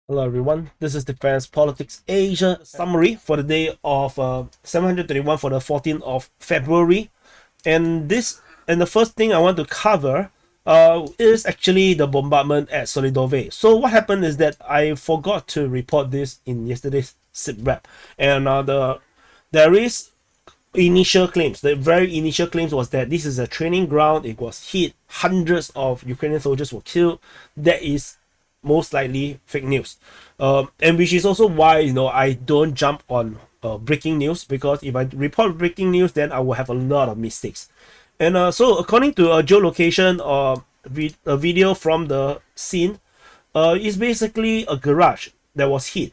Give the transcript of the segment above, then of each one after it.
Hello everyone, this is Defense Politics Asia summary for the day of 731 for the 14th of February. And the first thing I want to cover is actually the bombardment at Selydove. So what happened is that I forgot to report this in yesterday's SITREP, and there is initial claims. The very initial claims was that this is a training ground. It was hit. Hundreds of Ukrainian soldiers were killed. That is most likely fake news, and which is also why I don't jump on breaking news, because if I report breaking news, then I will have a lot of mistakes. And so according to a geolocation a video from the scene, it's basically a garage that was hit.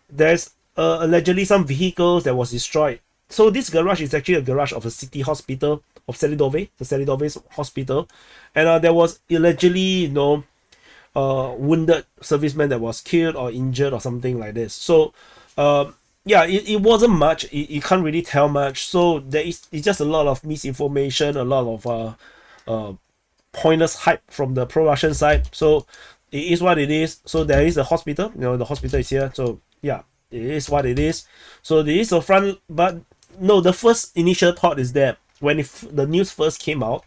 There's allegedly some vehicles that was destroyed. So this garage is actually a garage of a city hospital of Selydove, the Selydove hospital, and there was allegedly wounded serviceman that was killed or injured or something like this. So yeah, it wasn't much. You can't really tell much. So it's just a lot of misinformation, a lot of pointless hype from the pro-Russian side. So it is what it is. So there is a hospital. The hospital is here. So yeah, it is what it is. So there is a front, but no, the first initial thought is that when the news first came out,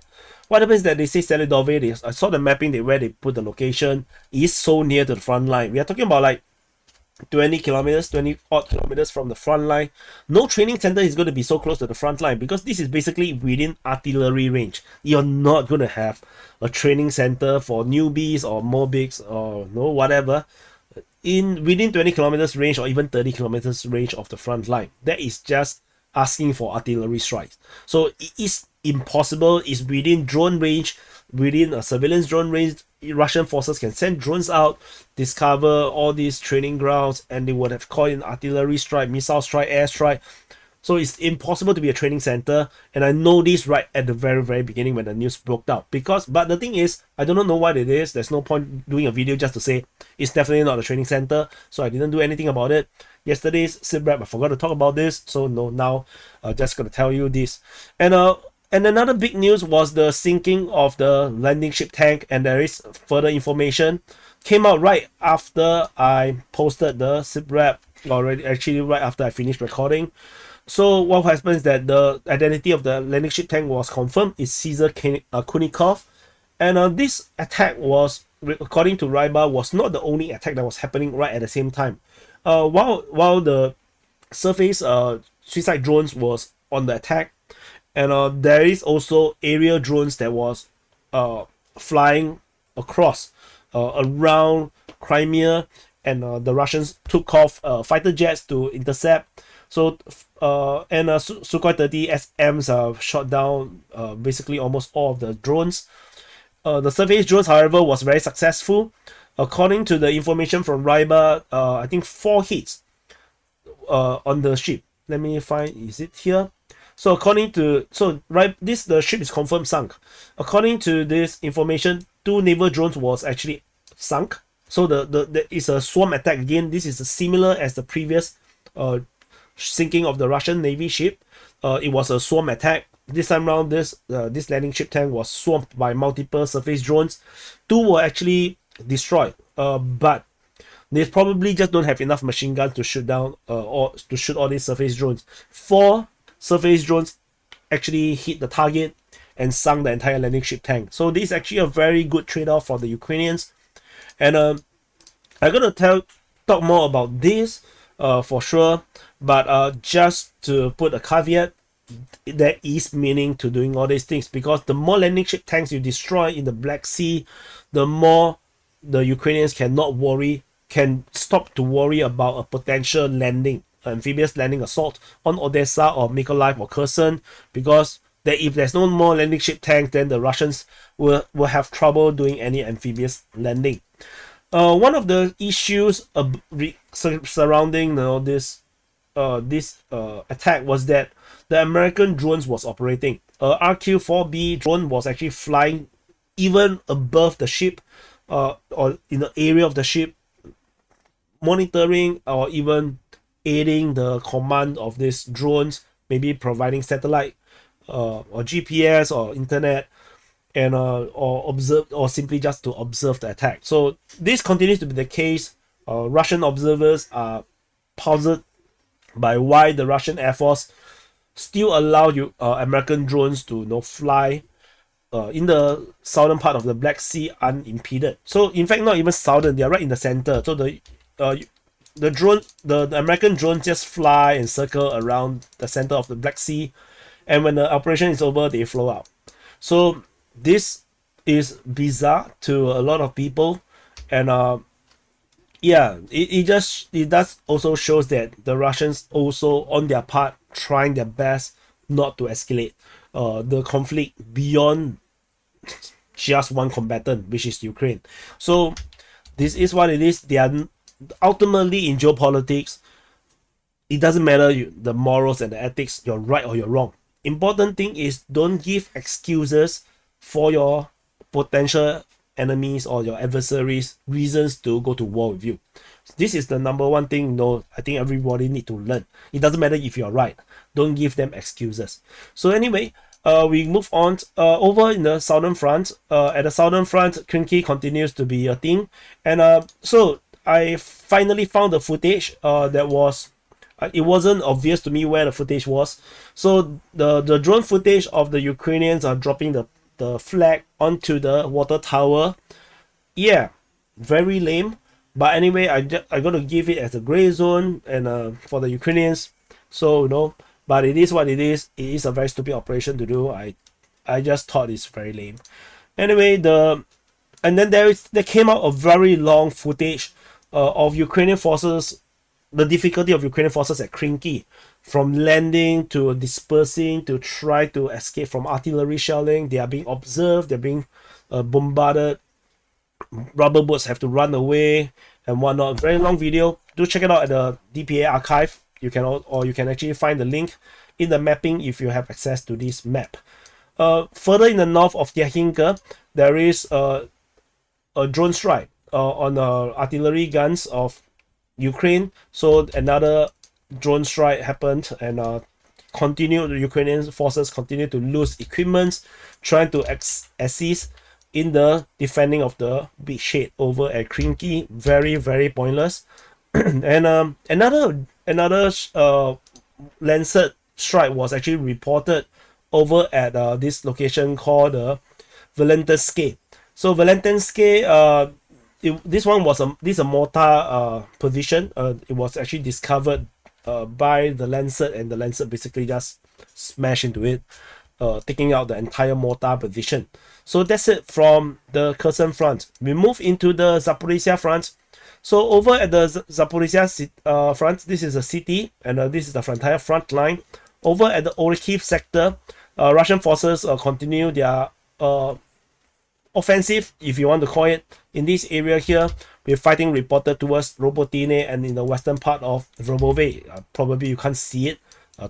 what happens is that they say Selydove, I saw the mapping where they put the location, is so near to the front line. We are talking about like 20 odd kilometers from the front line. No training center is going to be so close to the front line, because this is basically within artillery range. You're not going to have a training center for newbies or mobics or whatever within 20 kilometers range or even 30 kilometers range of the front line. That is just asking for artillery strikes. So it is impossible. It's within drone range, within a surveillance drone range. Russian forces can send drones out, discover all these training grounds, and they would have called in artillery strike, missile strike, air strike. So it's impossible to be a training center, and I know this right at the very beginning when the news broke out. But the thing is, I don't know what it is. There's no point doing a video just to say it's definitely not a training center. So I didn't do anything about it. Yesterday's SITREP, I forgot to talk about this. So no, now I'm just gonna tell you this. And another big news was the sinking of the landing ship tank, and there is further information came out right after I posted the SITREP, already actually right after I finished recording. So what happens is that the identity of the landing ship tank was confirmed. It's Caesar Konikov, and this attack was, according to Ryba, was not the only attack that was happening right at the same time. While the surface suicide drones was on the attack, and there is also aerial drones that was flying across around Crimea, and the Russians took off fighter jets to intercept. So Sukhoi 30 SMs shot down basically almost all of the drones. The surface drones, however, was very successful. According to the information from Ryba, I think 4 hits on the ship. Let me find, is it here? So the ship is confirmed sunk. According to this information, 2 naval drones was actually sunk. So the is a swarm attack again. This is similar as the previous sinking of the Russian Navy ship. It was a swarm attack. This time around, this landing ship tank was swamped by multiple surface drones. 2 were actually destroyed, but they probably just don't have enough machine guns to shoot down or to shoot all these surface drones. 4 surface drones actually hit the target and sunk the entire landing ship tank. So this is actually a very good trade-off for the Ukrainians. And I'm gonna talk more about this for sure, but just to put a caveat, there is meaning to doing all these things, because the more landing ship tanks you destroy in the Black Sea, the more the Ukrainians can stop to worry about a potential amphibious landing assault on Odessa or Mykolaiv or Kherson, because if there's no more landing ship tanks, then the Russians will have trouble doing any amphibious landing. One of the issues surrounding this attack was that the American drones was operating. RQ-4B drone was actually flying even above the ship, or in the area of the ship, monitoring or even aiding the command of these drones, maybe providing satellite or GPS or internet, and or observe, or simply just to observe the attack. So this continues to be the case Russian observers are puzzled by why the Russian Air Force still allow American drones to fly in the southern part of the Black Sea unimpeded. So in fact, not even southern, they are right in the center. So the American drones just fly and circle around the center of the Black Sea, and when the operation is over, they flow out. So this is bizarre to a lot of people, and yeah, it does also shows that the Russians also on their part trying their best not to escalate the conflict beyond just one combatant, which is Ukraine. So this is what it is. They are ultimately in geopolitics. It doesn't matter the morals and the ethics, you're right or you're wrong. Important thing is don't give excuses for your potential enemies or your adversaries reasons to go to war with you. This is the number one thing I think everybody need to learn. It doesn't matter if you're right. Don't give them excuses. So anyway, we move on over in the southern front. At the southern front, Kharkiv continues to be a thing, and so I finally found the footage that was it wasn't obvious to me where the footage was. So the drone footage of the Ukrainians are dropping the flag onto the water tower. Yeah, very lame. But anyway, I'm gonna give it as a gray zone and for the Ukrainians. So but it is what it is. It is a very stupid operation to do. I just thought it's very lame. Anyway, and then there came out a very long footage of Ukrainian forces, the difficulty of Ukrainian forces at Kharkiv, from landing to dispersing to try to escape from artillery shelling. They are being observed, they're being bombarded. Rubber boats have to run away and whatnot. Very long video. Do check it out at the DPA archive. You can actually find the link in the mapping if you have access to this map. Further in the north of Yakhinka, there is a drone strike on artillery guns of Ukraine. So another drone strike happened, and the Ukrainian forces continue to lose equipment, trying to assist in the defending of the beachhead over at Kharkiv. Very, very pointless. And another Lancet strike was actually reported over at this location called Valentinske. So Valentinske, this is a mortar position. It was actually discovered by the Lancet, and the Lancet basically just smashed into it, taking out the entire mortar position. So that's it from the Kherson Front. We move into the Zaporizhzhia Front. So over at the Zaporizhzhia Front, this is a city, and this is the entire front line. Over at the Kharkiv sector, Russian forces continue their offensive, if you want to call it, in this area here. We're fighting reported towards Robotine and in the western part of Vrobove. Probably you can't see it.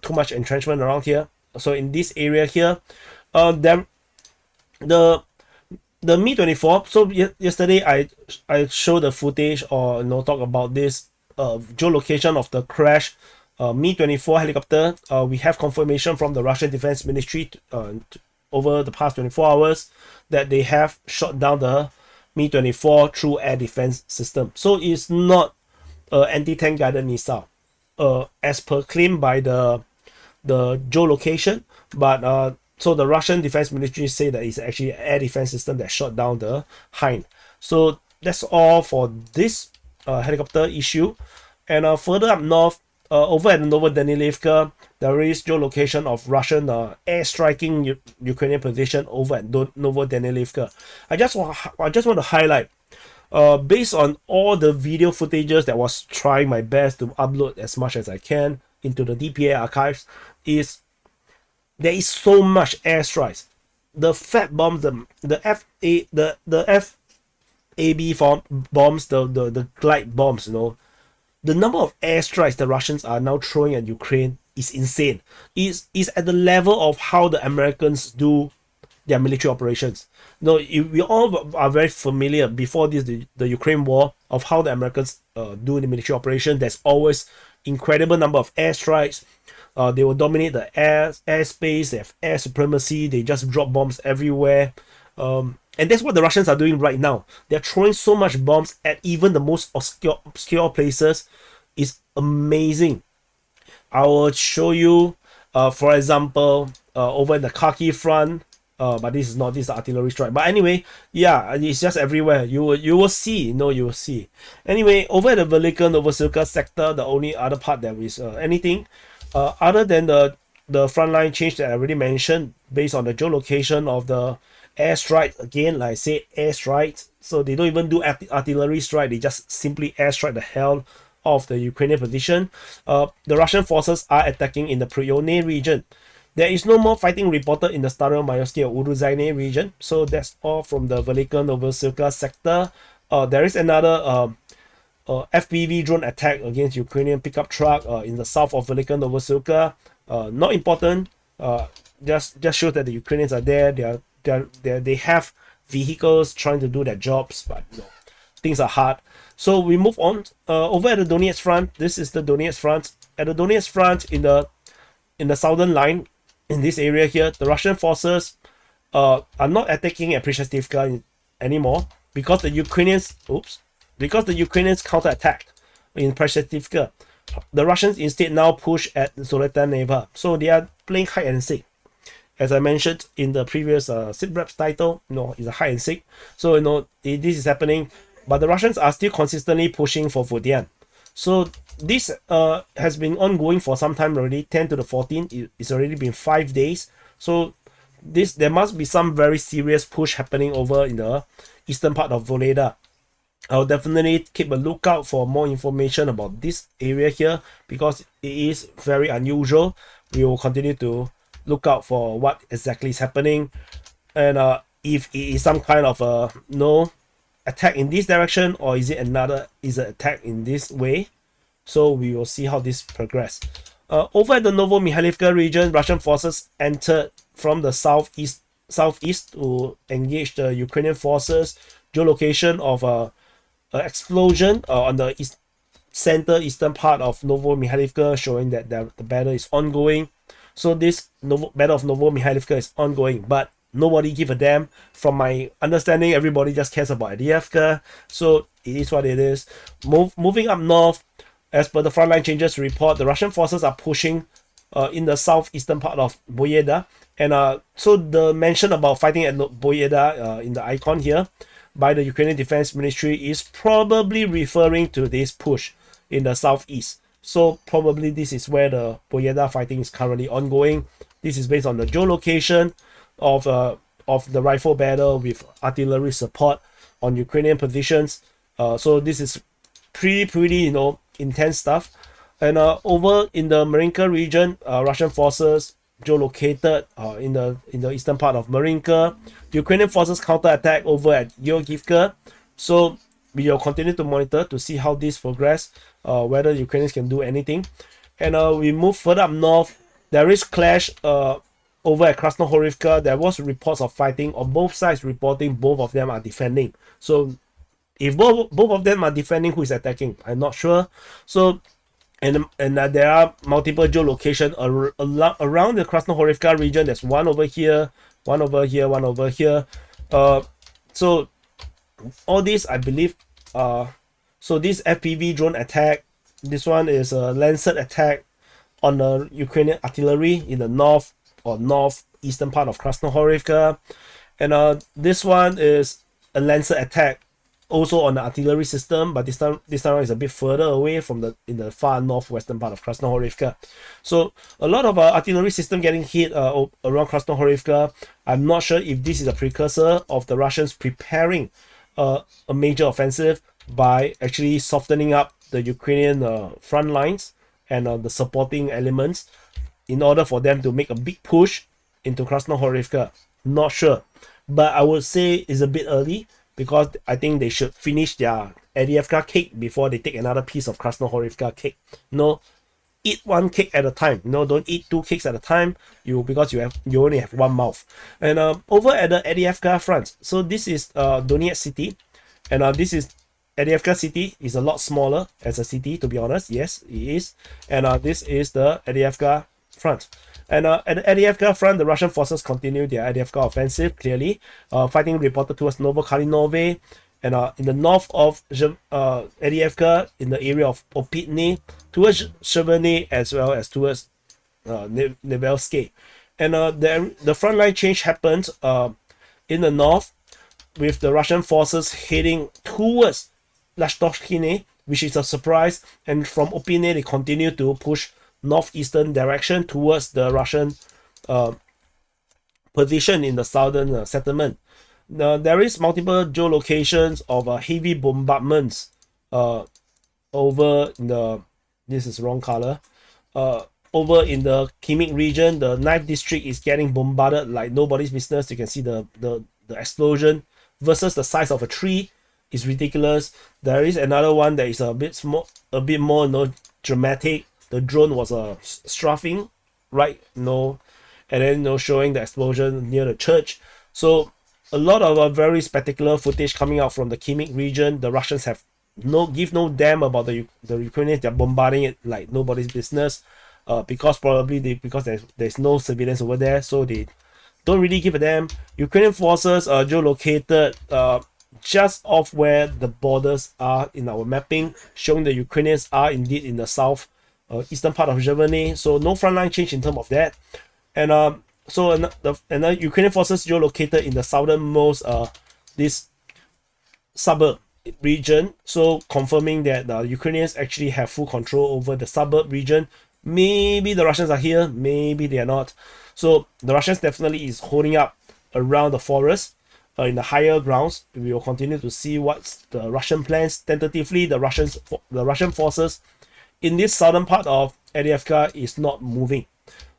Too much entrenchment around here. So in this area here, the Mi-24. So yesterday I showed the footage or talk about this geolocation of the crash Mi-24 helicopter. We have confirmation from the Russian Defense Ministry over the past 24 hours that they have shot down the Mi-24 through air defense system. So it's not anti-tank guided missile as per claim by the geolocation, but so the Russian Defense Ministry say that it's actually an air defense system that shot down the Hind. So that's all for this helicopter issue. And further up north, over at Novodanilivka, there is geolocation of Russian air striking Ukrainian position over at Novodanilivka. I just want to highlight, based on all the video footages that was trying my best to upload as much as I can into the DPA archives, there is so much airstrikes. The fat bombs, the FAB bombs, the glide bombs, the number of airstrikes the Russians are now throwing at Ukraine is insane. Is at the level of how the Americans do their military operations. We all are very familiar before the Ukraine war of how the Americans do the military operation. There's always incredible number of airstrikes. They will dominate the airspace. They have air supremacy. They just drop bombs everywhere. And that's what the Russians are doing right now. They're throwing so much bombs at even the most obscure places. It's amazing. I will show you, for example, over in the Kharkiv Front. But this is not, this is artillery strike. But anyway, yeah, it's just everywhere. You will see, you will see. Anyway, over at the Velika Novosilka sector, the only other part that is anything, other than the front line change that I already mentioned, based on the geolocation of the airstrike. Again, like I said, airstrike. So they don't even do artillery strike. They just simply airstrike the hell of the Ukrainian position. The Russian forces are attacking in the Pryone region. There is no more fighting reported in the Staromayorsky or Uruzhaine region. So that's all from the Velika Novosilka sector. There is another FPV drone attack against Ukrainian pickup truck in the south of Velika Novosilka. Not important. Just shows that the Ukrainians are there. They have vehicles trying to do their jobs, but things are hard. So we move on. Over at the Donetsk Front, this is the Donetsk Front. At the Donetsk Front, in the southern line, in this area here, the Russian forces are not attacking at Prishestivka anymore because the Ukrainians counterattacked in Prishestivka. The Russians instead now push at Zolota Neva. So they are playing hide and seek. As I mentioned in the previous SITREP title, it's a hide and seek. So this is happening, but the Russians are still consistently pushing for Vodian. So this has been ongoing for some time already, 10 to the 14th. It's already been 5 days. So there must be some very serious push happening over in the eastern part of Voleda. I'll definitely keep a lookout for more information about this area here because it is very unusual. We will continue to look out for what exactly is happening, and if it is some kind of attack in this direction, or is it an attack in this way. So we will see how this progress. Over at the Novo-Mikhailivka region, Russian forces entered from the southeast to engage the Ukrainian forces. Geolocation of a explosion on the eastern part of Novo-Mikhailivka, showing that the battle is ongoing. So this battle of Novo-Mikhailivka is ongoing, but nobody give a damn. From my understanding, everybody just cares about Avdiivka. So it is what it is. Moving up north, as per the frontline changes report, the Russian forces are pushing in the southeastern part of Boyeda. And so the mention about fighting at Boyeda in the icon here by the Ukrainian Defense Ministry is probably referring to this push in the southeast. So probably this is where the Boyeda fighting is currently ongoing. This is based on the geolocation of the rifle battle with artillery support on Ukrainian positions. So this is pretty intense stuff. And over in the Marinka region, Russian forces geolocated in the eastern part of Marinka. Ukrainian forces counterattack over at Georgievka. So we will continue to monitor to see how this progress, whether Ukrainians can do anything. And we move further up north. There is clash over at Krasnohorivka. There was reports of fighting on both sides, reporting both of them are defending. So if both of them are defending, who is attacking? I'm not sure. So and there are multiple geolocations around the Krasnohorivka region. There's one over here, one over here, one over here. So all this, I believe, so this FPV drone attack, this one is a Lancet attack on the Ukrainian artillery in the north or northeastern part of Krasnohorivka. And this one is a Lancet attack also on the artillery system, but this time is a bit further away from in the far northwestern part of Krasnohorivka. So a lot of artillery system getting hit around Krasnohorivka. I'm not sure if this is a precursor of the Russians preparing a major offensive by actually softening up the Ukrainian front lines and the supporting elements in order for them to make a big push into Krasnohorivka. Not sure, but I would say it's a bit early because I think they should finish their Avdiivka cake before they take another piece of Krasnohorivka cake. Eat one cake at a time. Don't eat two cakes at a time. Because you only have one mouth. And over at the Avdiivka Front, so this is Donetsk city, and this is Avdiivka city is a lot smaller as a city, to be honest. Yes, it is. And this is the Avdiivka Front. And at the Avdiivka front, the Russian forces continue their Avdiivka offensive, clearly. Fighting reported towards Novokalinove. And in the north of Avdiivka, in the area of Opitny, towards Cheverny, as well as towards Nevelsky. And the front line change happened in the north, with the Russian forces heading towards Lashtoshkine, which is a surprise. And from Opitny, they continue to push northeastern direction towards the Russian position in the southern settlement. There is multiple geolocations of heavy bombardments over in the, this is wrong color, over in the Khimik region. The 9th district is getting bombarded like nobody's business. You can see the explosion versus the size of a tree is ridiculous. There is another one that is a bit more dramatic. The drone was strafing, right? And then showing the explosion near the church. So a lot of very spectacular footage coming out from the Khimik region. The Russians have give no damn about the Ukrainians. They're bombarding it like nobody's business, because there's no civilians over there, so they don't really give a damn. Ukrainian forces are geolocated just off where the borders are in our mapping, showing the Ukrainians are indeed in the south eastern part of Germany. So no frontline change in terms of that. And the Ukrainian forces geolocated in the southernmost this suburb region, so confirming that the Ukrainians actually have full control over the suburb region. Maybe the Russians are here, maybe they are not. So the Russians definitely is holding up around the forest in the higher grounds. We will continue to see what's the Russian plans. Tentatively, the Russian forces in this southern part of Avdiivka is not moving.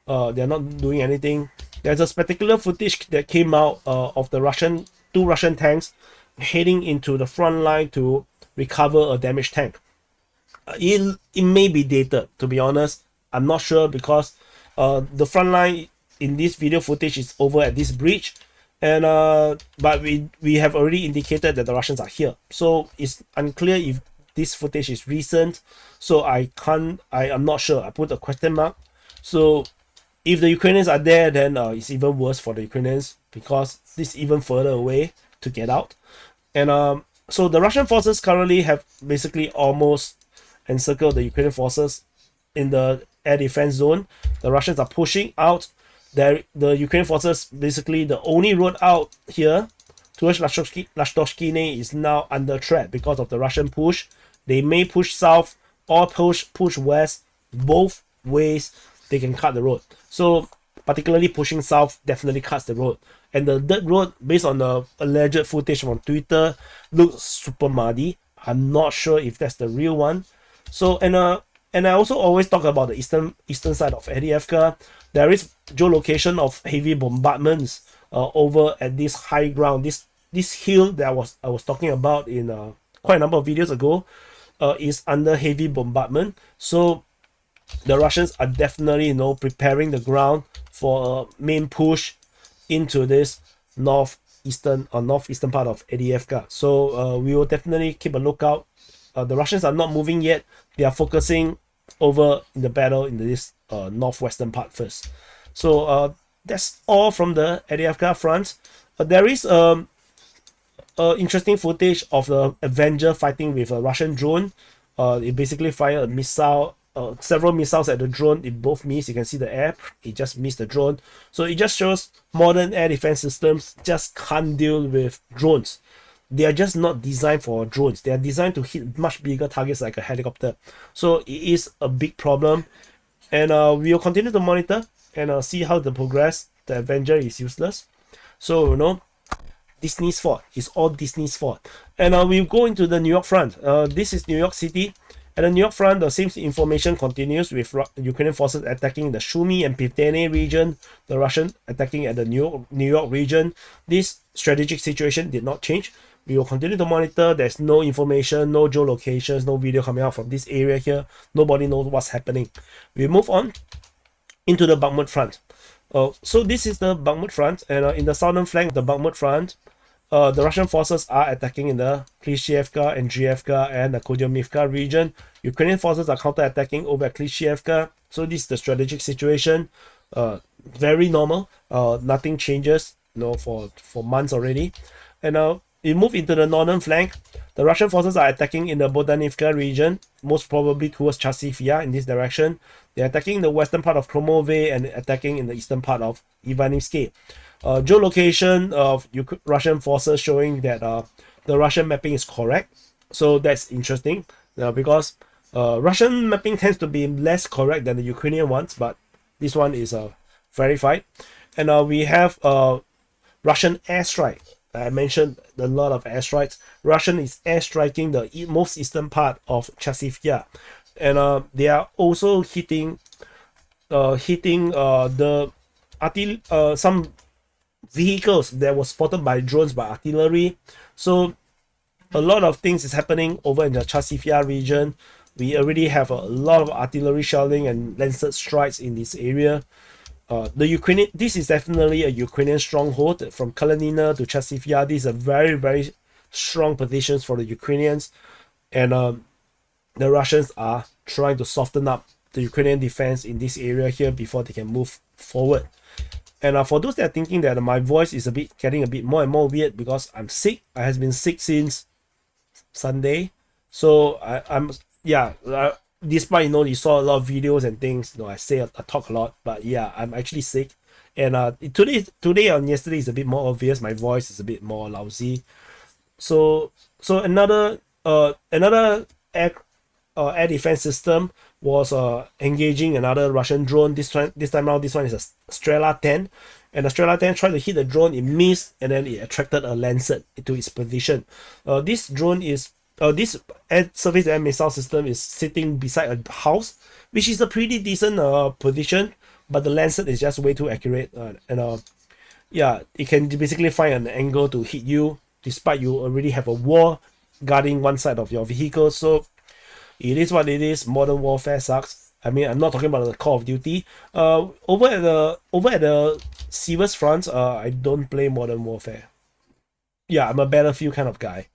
They're not doing anything. There's a spectacular footage that came out of the two Russian tanks heading into the front line to recover a damaged tank. It may be dated, to be honest. I'm not sure, because the front line in this video footage is over at this bridge, and but we have already indicated that the Russians are here. So it's unclear if this footage is recent. So I am not sure. I put a question mark. So if the Ukrainians are there, then it's even worse for the Ukrainians, because this is even further away to get out. And so the Russian forces currently have basically almost encircled the Ukrainian forces in the air defense zone. The Russians are pushing out. The Ukrainian forces, basically the only road out here towards Lashtoshkine is now under threat because of the Russian push. They may push south or push west. Both ways they can cut the road. So particularly pushing south definitely cuts the road. And the dirt road, based on the alleged footage from Twitter, looks super muddy. I'm not sure if that's the real one. So and I also always talk about the eastern side of Avdiivka. There is geolocation of heavy bombardments over at this high ground. This hill that I was talking about in quite a number of videos ago is under heavy bombardment. So the Russians are definitely preparing the ground for a main push into this northeastern part of Avdiivka. So we will definitely keep a lookout. The Russians are not moving yet. They are focusing over in the battle in this northwestern part first. So that's all from the Avdiivka front. There is interesting footage of the Avenger fighting with a Russian drone. It basically fired a missile, several missiles at the drone. It both missed. You can see the air, it just missed the drone. So it just shows modern air defense systems just can't deal with drones. They are just not designed for drones. They are designed to hit much bigger targets like a helicopter. So it is a big problem, and we will continue to monitor and see how the progress. The Avenger is useless, so Disney's fault. It's all Disney's fault. And we go into the New York Front. This is New York City. At the New York Front, the same information continues with Ukrainian forces attacking the Sumy and Pivdene region, the Russian attacking at the New York region. This strategic situation did not change. We will continue to monitor. There's no information, no geolocations, no video coming out from this area here. Nobody knows what's happening. We move on into the Bakhmut Front. So this is the Bakhmut Front, and in the southern flank of the Bakhmut Front, the Russian forces are attacking in the Klishchievka, Andriivka, and the Kodyomivka region. Ukrainian forces are counter-attacking over at Klishchievka. So this is the strategic situation. Very normal. Nothing changes, for months already. And now we move into the northern flank. The Russian forces are attacking in the Bodanivka region, most probably towards Chasiv in this direction. They're attacking the western part of Kromove and attacking in the eastern part of Ivanivsky. Geolocation of Russian forces showing that the Russian mapping is correct. So that's interesting because Russian mapping tends to be less correct than the Ukrainian ones, but this one is verified. And we have Russian airstrike. I mentioned a lot of airstrikes. Russian is airstriking the most eastern part of Chasiv, and they are also hitting some vehicles that were spotted by drones by artillery. So a lot of things is happening over in the Chasiv region. We already have a lot of artillery shelling and lancet strikes in this area. This is definitely a Ukrainian stronghold from Kreminna to Chasiv. These are very, very strong positions for the Ukrainians, and the Russians are trying to soften up the Ukrainian defense in this area here before they can move forward. And for those that are thinking that my voice is getting a bit more and more weird because I'm sick. I has been sick since Sunday, so despite you saw a lot of videos and things, I talk a lot, but yeah, I'm actually sick. And today and yesterday is a bit more obvious. My voice is a bit more lousy. So another air defense system was engaging another Russian drone. This time around, this one is a Strela 10, and the Strela 10 tried to hit the drone. It missed, and then it attracted a Lancet into its position. This drone is this surface air missile system is sitting beside a house, which is a pretty decent position, but the Lancet is just way too accurate, and it can basically find an angle to hit you despite you already have a wall guarding one side of your vehicle. So it is what it is. Modern warfare sucks. I mean, I'm not talking about the Call of Duty. Over at the Siversk Front, I don't play Modern Warfare. Yeah, I'm a Battlefield kind of guy.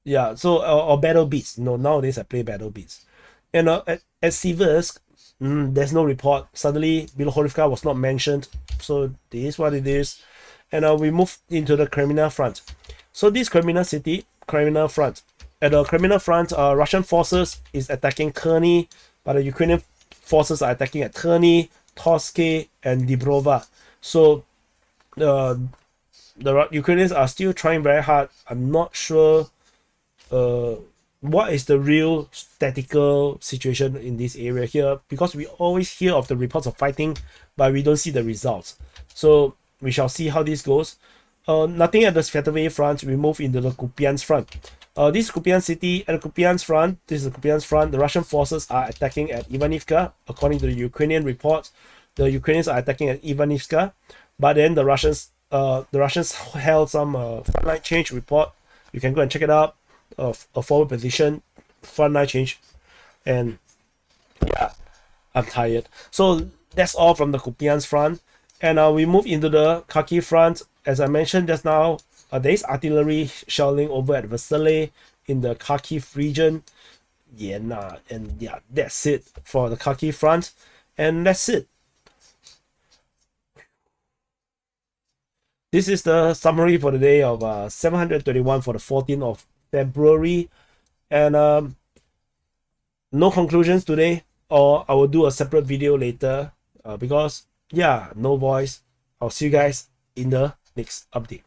Yeah, so or Battle Beats. Nowadays I play Battle Beats. And at Siversk, there's no report. Suddenly, Bilohorivka was not mentioned. So this is what it is. And we move into the Kreminna Front. So this Kreminna Front. At the Kreminna Front, Russian forces is attacking Kherny, but the Ukrainian forces are attacking at Kherny, Toske, and Dibrova. So the Ukrainians are still trying very hard. I'm not sure what is the real statistical situation in this area here, because we always hear of the reports of fighting, but we don't see the results. So we shall see how this goes. Nothing at the Selydove Front. We move into the Kupyansk Front. This Kupyansk city, at the Kupyansk Front, this is the Kupyansk Front. The Russian forces are attacking at Ivanivka. According to the Ukrainian reports, the Ukrainians are attacking at Ivanivka, but then the Russians held some frontline change report. You can go and check it out. A forward position, frontline change, and yeah, I'm tired. So that's all from the Kupyansk Front, and we move into the Kharkiv Front. As I mentioned just now, there is artillery shelling over at Vasily in the Kharkiv region. That's it for the Kharkiv Front, and that's it. This is the summary for the day of 731 for the 14th of February, and no conclusions today, or I will do a separate video later because no voice. I'll see you guys in the next update.